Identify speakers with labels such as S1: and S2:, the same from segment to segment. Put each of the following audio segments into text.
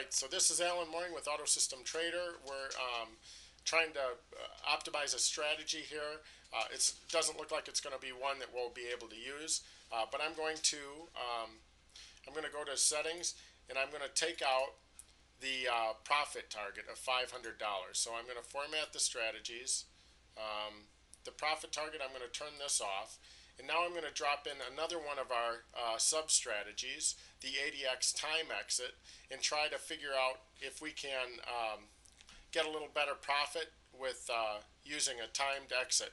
S1: Alright, so this is Alan Mooring with Auto System Trader. We're trying to optimize a strategy here. It doesn't look like it's going to be one that we'll be able to use, but I'm going to go to settings, and I'm going to take out the profit target of $500. So I'm going to format the strategies. The profit target, I'm going to turn this off. And now I'm going to drop in another one of our sub-strategies, the ATX Time Exit, and try to figure out if we can get a little better profit with using a timed exit,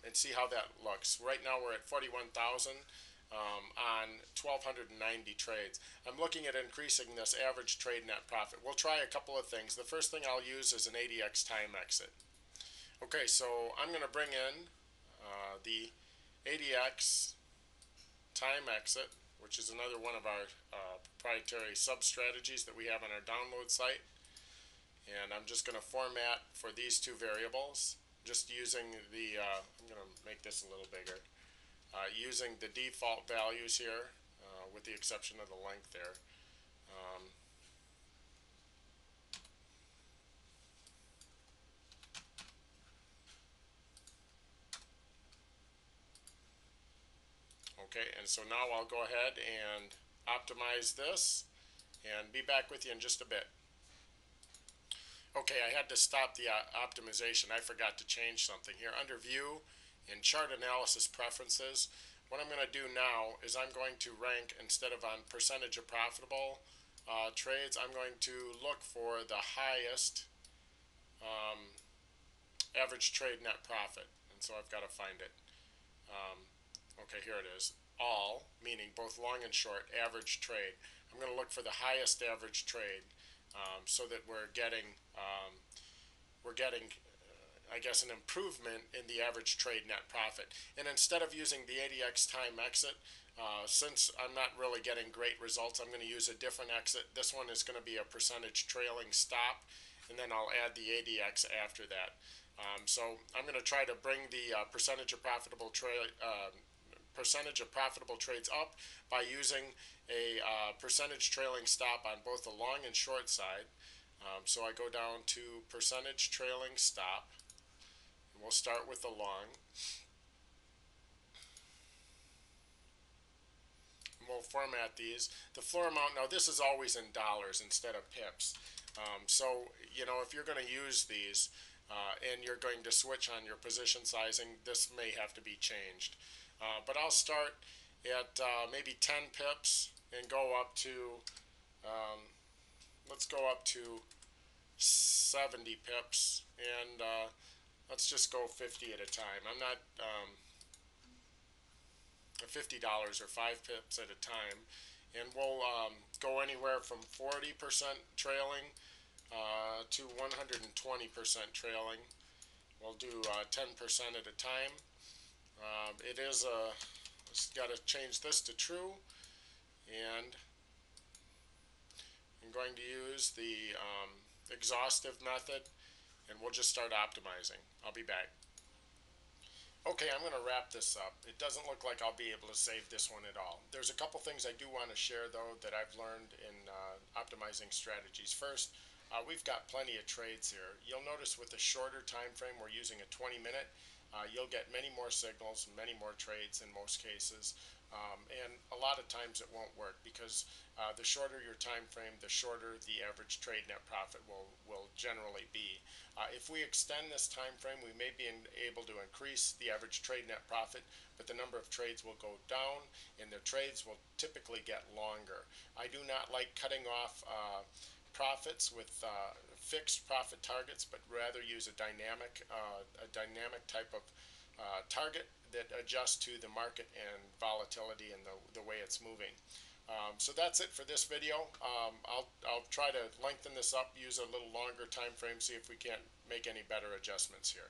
S1: and see how that looks. Right now we're at 41,000 on 1,290 trades. I'm looking at increasing this average trade net profit. We'll try a couple of things. The first thing I'll use is an ATX Time Exit. Okay, so I'm going to bring in the ATX Time Exit, which is another one of our proprietary sub-strategies that we have on our download site. And I'm just going to format for these two variables, just using the, I'm going to make this a little bigger, using the default values here, with the exception of the length there. Okay, and so now I'll go ahead and optimize this and be back with you in just a bit. Okay, I had to stop the optimization. I forgot to change something here. Under View, in Chart Analysis Preferences, what I'm going to do now is I'm going to rank, instead of on percentage of profitable trades, I'm going to look for the highest average trade net profit. And so I've got to find it. Okay, here it is. All, meaning both long and short, average trade. I'm going to look for the highest average trade, so that we're getting I guess, an improvement in the average trade net profit. And instead of using the ATX Time Exit, since I'm not really getting great results, I'm going to use a different exit. This one is going to be a percentage trailing stop, and then I'll add the ATX after that. So I'm going to try to bring the percentage of profitable trades up by using a percentage trailing stop on both the long and short side. So I go down to percentage trailing stop, and we'll start with the long. And we'll format these. The floor amount, now this is always in dollars instead of pips. So, you know, if you're going to use these and you're going to switch on your position sizing, this may have to be changed. But I'll start at maybe 10 pips and go up to, let's go up to 70 pips, and let's just go 50 at a time. I'm not $50 or 5 pips at a time, and we'll go anywhere from 40% trailing to 120% trailing. We'll do 10% at a time. It is just got to change this to true, and I'm going to use the exhaustive method, and we'll just start optimizing. I'll be back. Okay, I'm going to wrap this up. It doesn't look like I'll be able to save this one at all. There's a couple things I do want to share, though, that I've learned in optimizing strategies. First, we've got plenty of trades here. You'll notice with the shorter time frame, we're using a 20-minute. You'll get many more signals, many more trades in most cases, and a lot of times it won't work because the shorter your time frame, the shorter the average trade net profit will generally be. If we extend this time frame, we may be able to increase the average trade net profit, but the number of trades will go down, and the trades will typically get longer. I do not like cutting off profits with fixed profit targets, but rather use a dynamic type of target that adjusts to the market and volatility and the way it's moving. So that's it for this video. I'll try to lengthen this up, use a little longer time frame, see if we can't make any better adjustments here.